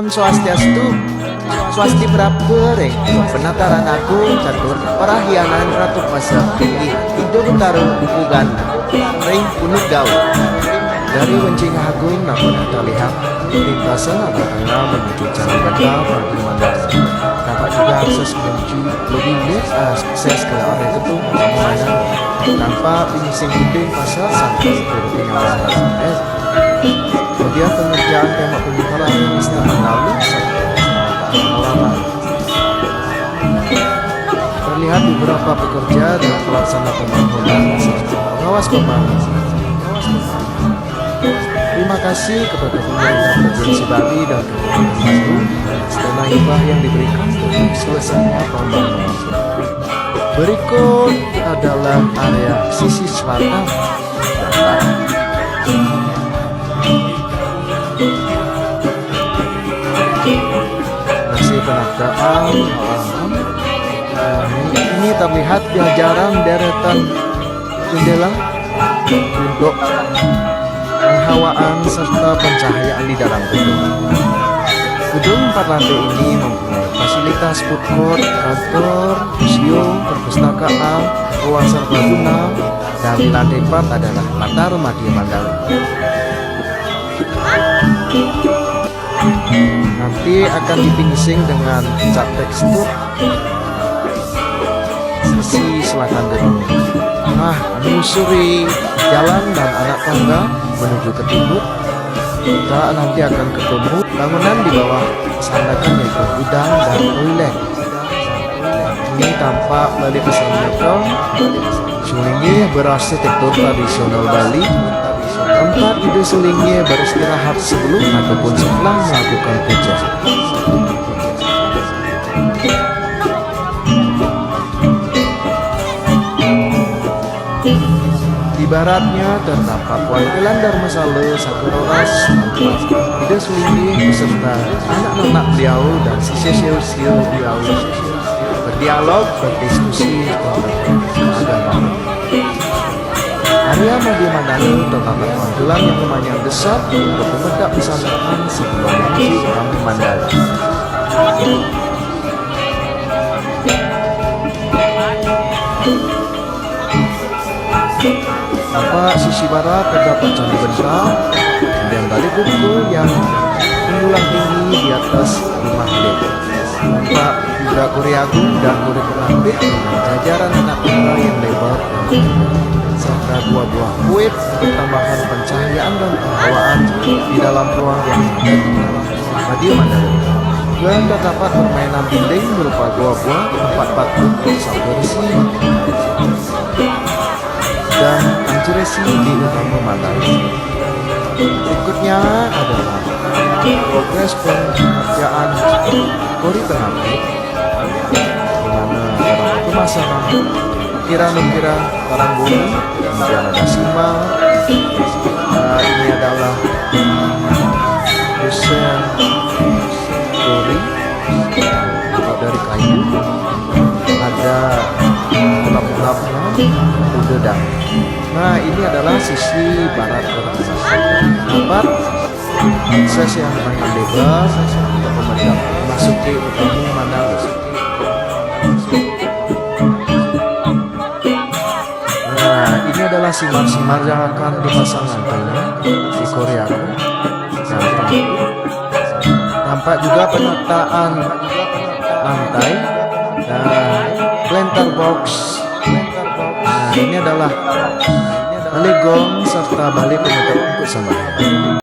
Swastiastu, swasti prabering, penataran aku catur, perahyanan ratu pasar tinggi, hidup taruh bukan, ring punuk gaul. Dari wencing agung namun terlihat lintasan agarana menuju jalan benda perkembangan. Dapat juga akses menuju lebih lift akses ke area gedung keamanan tanpa penyising gedung pasar sampai ke pengawasan SPS. Kemudian pengerjaan tembok pembukaan istana lalu halaman. Terlihat beberapa pekerja dan pelaksana pembangunan serta pengawas pembangunan. Terima kasih kepada pemerintah Provinsi Bali dan Kabupaten Bandung setelah hibah yang diberikan untuk selesainya pembangunan. Berikut adalah area sisi selatan dan barat. Masih penaktaan ini terlihat jajaran deretan jendela untuk penghawaan serta pencahayaan di dalam gedung. Gedung 4 lantai ini mempunyai fasilitas food court, kantor, museum, perpustakaan, ruang serbaguna, dan di lantai 4 adalah latar Madya Mandala. Nanti akan dipingsing dengan cat tekstur sisi selatan gedung. Menyusuri jalan dan anak tangga menuju ke timur, kita nanti akan ketemu bangunan di bawah sandakan yaitu gudang dan toilet. Ini tampak Bali Pesan Metong. Sulingnya berarsitektur tradisional Bali. Tempat ide sulingnya beristirahat sebelum ataupun setelah melakukan puja. Di baratnya terdapat Wantilan Dharmasala Sakuroras, ide sulingnya beserta anak-anak beliau dan sisir-sisir beliau berdialog, berdiskusi tentang agama. Area Madya Mandala terdapat pantulan yang lumayan besar untuk membedak pesanaan sebelum menuju Kami Mandala. Nampak sisi barat terdapat candi besar dan balik buku yang menjulang tinggi di atas rumah led. Nampak juga Kuri Agung dan Kuri Pengantin dengan jajaran anak tangga yang lebar serta buah-buah kuit tambahan pencahayaan dan penghawaan di dalam ruang yang ada di dalam Madya Mandala. Juga terdapat permainan dinding berupa buah-buah, tempat patung, sambersi, dan anjresi di utama Mandala. Berikutnya adalah progres pengerjaan Kori Pengantin, di mana dalam pemasangan ukiran-ukiran barang bumi, kemudian ada simbol. Ini adalah desain Kori dari kayu. Ada gelap-gelapnya udang. Ini adalah sisi barat kota. Dapat akses yang lumayan lebar untuk memasuki utama Mandala. Ini adalah simar-simar yang akan dipasang lantainya di Korea. Nampak juga penataan lantai dan planter box. Ini adalah Bali Gong serta Bali penutup untuk sembahyang.